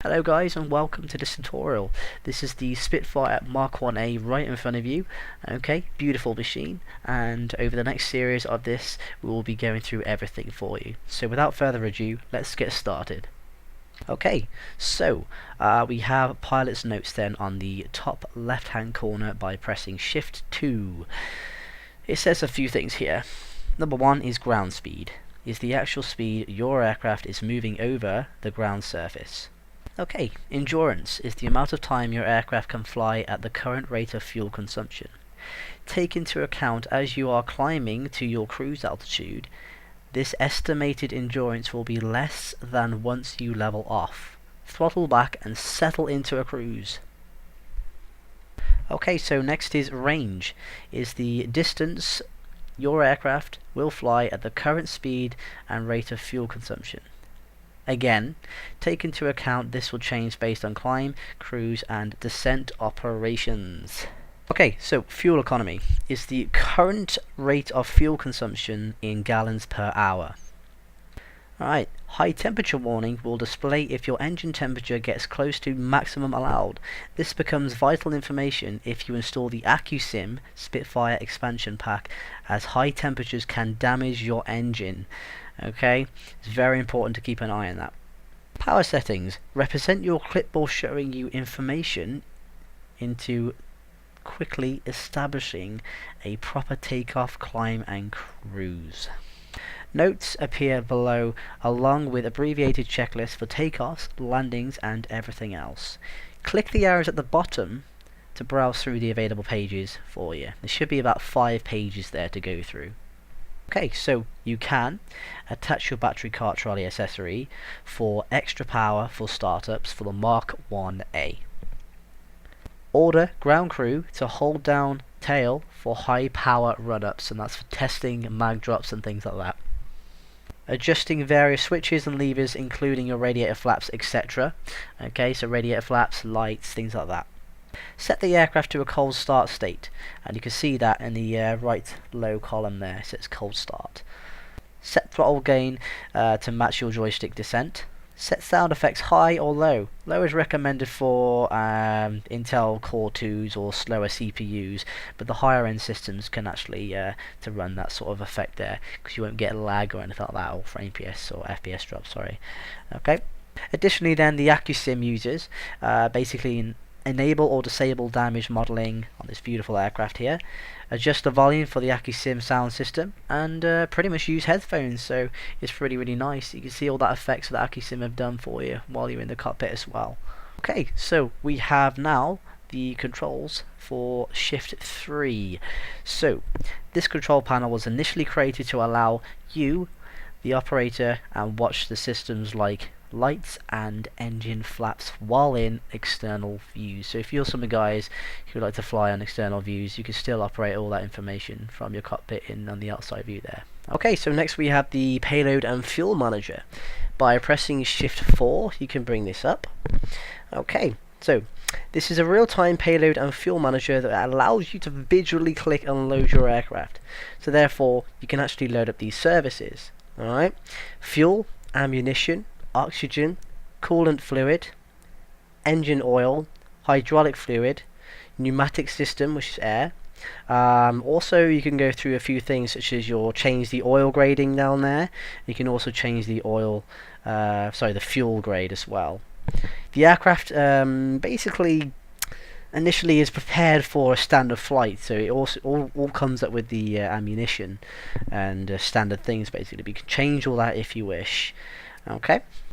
Hello guys and welcome to this tutorial. This is the Spitfire Mk1a right in front of you. Okay, beautiful machine, and over the next series of this we will be going through everything for you. So without further ado, let's get started. Okay, so we have pilot's notes then on the top left hand corner by pressing Shift 2. It says a few things here. Number one is ground speed. Is the actual speed your aircraft is moving over the ground surface. Okay, endurance is the amount of time your aircraft can fly at the current rate of fuel consumption. Take into account as you are climbing to your cruise altitude, this estimated endurance will be less than once you level off. Throttle back and settle into a cruise. Okay, so next is range, is the distance your aircraft will fly at the current speed and rate of fuel consumption. Again, take into account this will change based on climb, cruise and descent operations. Okay, so fuel economy is the current rate of fuel consumption in gallons per hour. Alright, high temperature warning will display if your engine temperature gets close to maximum allowed. This becomes vital information if you install the accu-sim Spitfire expansion pack, as high temperatures can damage your engine. Okay, it's very important to keep an eye on that. Power settings represent your clipboard showing you information into quickly establishing a proper takeoff, climb and cruise. Notes appear below along with abbreviated checklists for takeoffs, landings and everything else. Click the arrows at the bottom to browse through the available pages for you. There should be about 5 pages there to go through. Okay, so you can attach your battery cart trolley accessory for extra power for startups for the Mk1a. Order ground crew to hold down tail for high power run-ups, and that's for testing mag drops and things like that. Adjusting various switches and levers including your radiator flaps, etc. Okay, so radiator flaps, lights, things like that. Set the aircraft to a cold start state, and you can see that in the right low column there. It says cold start. Set throttle gain to match your joystick descent. Set sound effects high or low. Low is recommended for Intel Core 2s or slower CPUs, but the higher end systems can actually to run that sort of effect there, because you won't get lag or anything like that, or frame FPS or FPS drop, sorry. Okay. Additionally then, the accu-sim users basically enable or disable damage modeling on this beautiful aircraft here, adjust the volume for the accu-sim sound system, and pretty much use headphones, so it's really nice. You can see all that effects that accu-sim have done for you while you're in the cockpit as well. Okay, so we have now the controls for Shift 3. So this control panel was initially created to allow you, the operator, and watch the systems like lights and engine flaps while in external views. So if you're some of the guys who like to fly on external views, you can still operate all that information from your cockpit in on the outside view there. Okay, so next we have the payload and fuel manager. By pressing Shift 4 you can bring this up. Okay, so this is a real-time payload and fuel manager that allows you to visually click and load your aircraft. So therefore you can actually load up these services. Alright, fuel, ammunition, oxygen, coolant fluid, engine oil, hydraulic fluid, pneumatic system, which is air. Also you can go through a few things such as change the oil grading down there. You can also change the the fuel grade as well. The aircraft basically initially is prepared for a standard flight, so it also all comes up with the ammunition and standard things basically, but you can change all that if you wish. Okay.